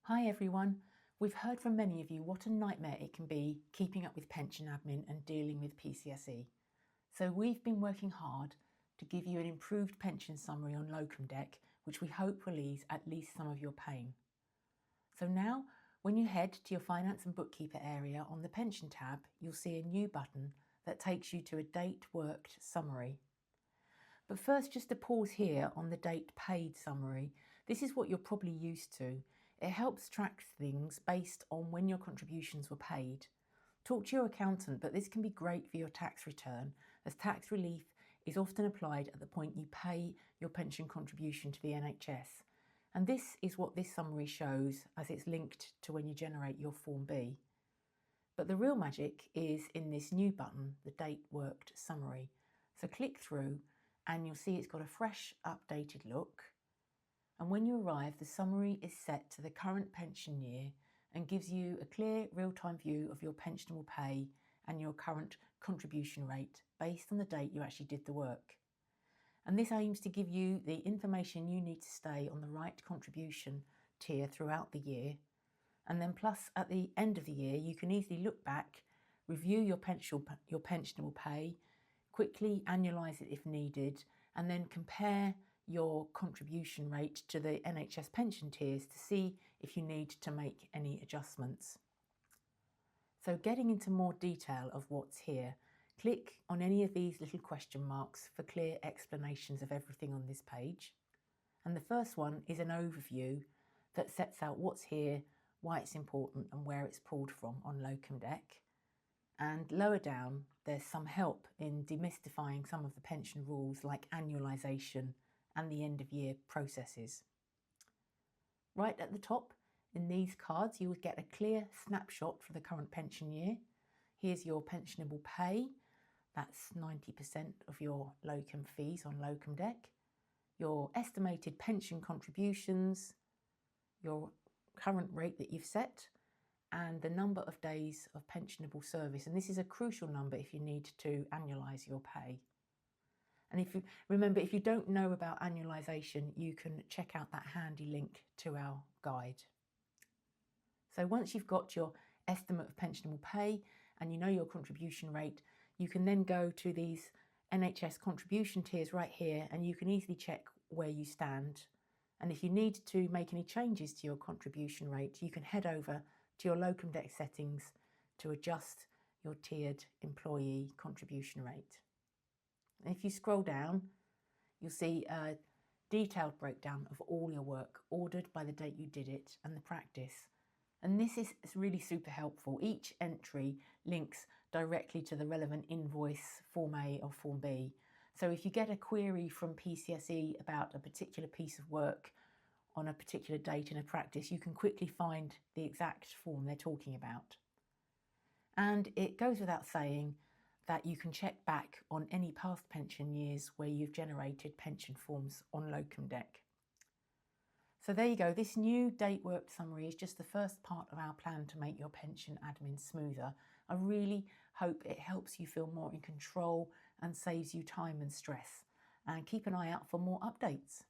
Hi everyone. We've heard from many of you what a nightmare it can be keeping up with pension admin and dealing with PCSE. So we've been working hard to give you an improved pension summary on LocumDeck, which we hope will ease at least some of your pain. So now, when you head to your Finance and Bookkeeper area on the Pension tab, you'll see a new button that takes you to a date worked summary. But first, just to pause here on the date paid summary. This is what you're probably used to. It helps track things based on when your contributions were paid. Talk to your accountant, but this can be great for your tax return, as tax relief is often applied at the point you pay your pension contribution to the NHS. And this is what this summary shows, as it's linked to when you generate your Form B. But the real magic is in this new button, the date worked summary. So click through and you'll see it's got a fresh, updated look. And when you arrive, the summary is set to the current pension year and gives you a clear real-time view of your pensionable pay and your current contribution rate based on the date you actually did the work. And this aims to give you the information you need to stay on the right contribution tier throughout the year. And then plus at the end of the year, you can easily look back, review your pensionable pay, quickly annualise it if needed, and then compare your contribution rate to the NHS Pension tiers to see if you need to make any adjustments. So getting into more detail of what's here, click on any of these little question marks for clear explanations of everything on this page. And the first one is an overview that sets out what's here, why it's important and where it's pulled from on LocumDeck. And lower down, there's some help in demystifying some of the pension rules like annualisation and the end of year processes. Right at the top, in these cards, you would get a clear snapshot for the current pension year. Here's your pensionable pay. That's 90% of your locum fees on LocumDeck. Your estimated pension contributions, your current rate that you've set, and the number of days of pensionable service. And this is a crucial number if you need to annualise your pay. And if you don't know about annualisation, you can check out that handy link to our guide. So once you've got your estimate of pensionable pay and you know your contribution rate, you can then go to these NHS contribution tiers right here and you can easily check where you stand. And if you need to make any changes to your contribution rate, you can head over to your LocumDeck settings to adjust your tiered employee contribution rate. And if you scroll down, you'll see a detailed breakdown of all your work, ordered by the date you did it and the practice. And this is really super helpful. Each entry links directly to the relevant invoice, Form A or Form B. So if you get a query from PCSE about a particular piece of work on a particular date in a practice, you can quickly find the exact form they're talking about. And it goes without saying that you can check back on any past pension years where you've generated pension forms on LocumDeck. So there you go, this new date worked summary is just the first part of our plan to make your pension admin smoother. I really hope it helps you feel more in control and saves you time and stress. And keep an eye out for more updates.